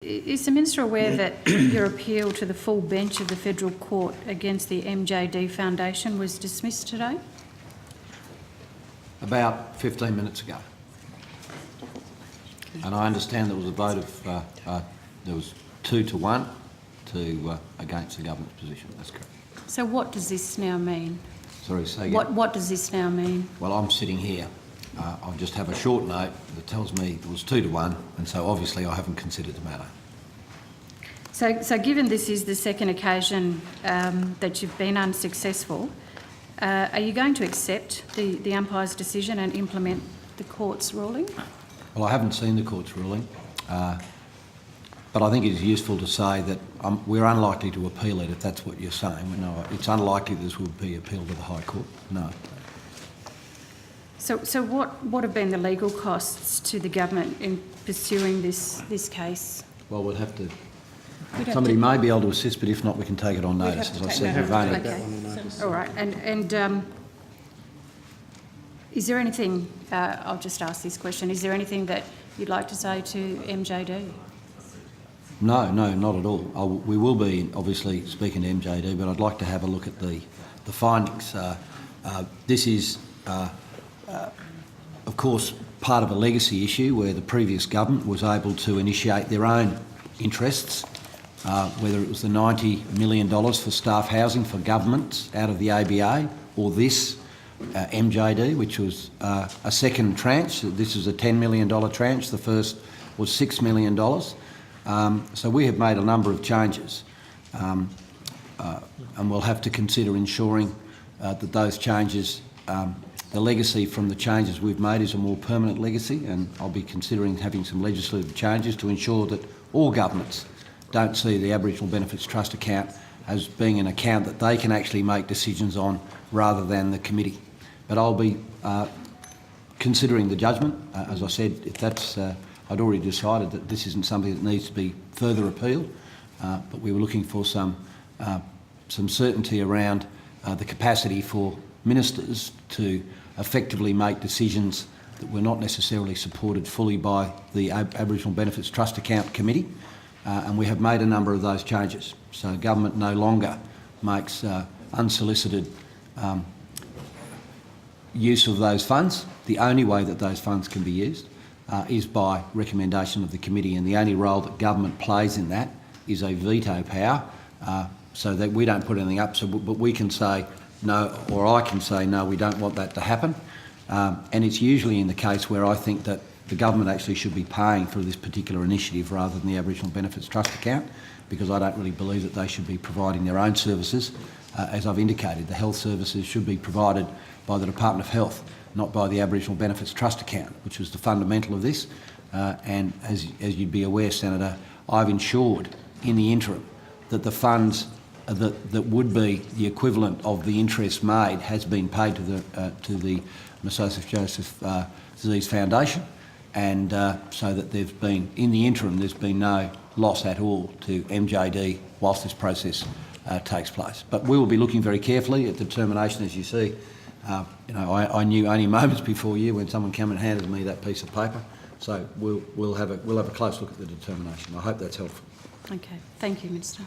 Is the Minister aware that your appeal to the full bench of the Federal Court against the MJD Foundation was dismissed today? About 15 minutes ago. And I understand there was a vote of, there was 2-1 against the government's position. That's correct. So what does this now mean? Sorry, say again. What does this now mean? Well, I'm sitting here. I'll just have a short note that tells me it was 2-1, and so obviously I haven't considered the matter. So given this is the second occasion that you've been unsuccessful, are you going to accept the umpire's decision and implement the court's ruling? Well, I haven't seen the court's ruling, but I think it is useful to say that we're unlikely to appeal it, if that's what you're saying. No, it's unlikely this will be appealed to the High Court, no. So what have been the legal costs to the government in pursuing this case? Well, we'll have to... Somebody may be able to assist, but if not, we can take it on notice. As I said, we've only... Okay. All right. And is there anything... I'll just ask this question. Is there anything that you'd like to say to MJD? No, not at all. We will be obviously speaking to MJD, but I'd like to have a look at the findings. This is, of course, part of a legacy issue where the previous government was able to initiate their own interests, whether it was the $90 million for staff housing for governments out of the ABA, or this MJD, which was a second tranche. This is a $10 million tranche. The first was $6 million. So we have made a number of changes, and we'll have to consider ensuring that those changes, the legacy from the changes we've made is a more permanent legacy, and I'll be considering having some legislative changes to ensure that all governments don't see the Aboriginal Benefits Trust account as being an account that they can actually make decisions on rather than the committee. But I'll be considering the judgment. As I said, if that's, I'd already decided that this isn't something that needs to be further appealed, but we were looking for some certainty around the capacity for ministers to effectively make decisions that were not necessarily supported fully by the Aboriginal Benefits Trust Account Committee, and we have made a number of those changes. So government no longer makes unsolicited use of those funds. The only way that those funds can be used is by recommendation of the committee, and the only role that government plays in that is a veto power, so that we don't put anything up, but we can say no, or I can say no, we don't want that to happen. And it's usually in the case where I think that the government actually should be paying for this particular initiative rather than the Aboriginal Benefits Trust account, because I don't really believe that they should be providing their own services. As I've indicated, the health services should be provided by the Department of Health, not by the Aboriginal Benefits Trust account, which was the fundamental of this. And as you'd be aware, Senator, I've ensured in the interim that the funds that would be the equivalent of the interest made has been paid to the Machado Joseph Disease Foundation, and so that there's been, in the interim, there's been no loss at all to MJD whilst this process takes place. But we will be looking very carefully at the determination. As you see, you know, I knew only moments before you when someone came and handed me that piece of paper. So we'll have a close look at the determination. I hope that's helpful. Okay, thank you, Minister.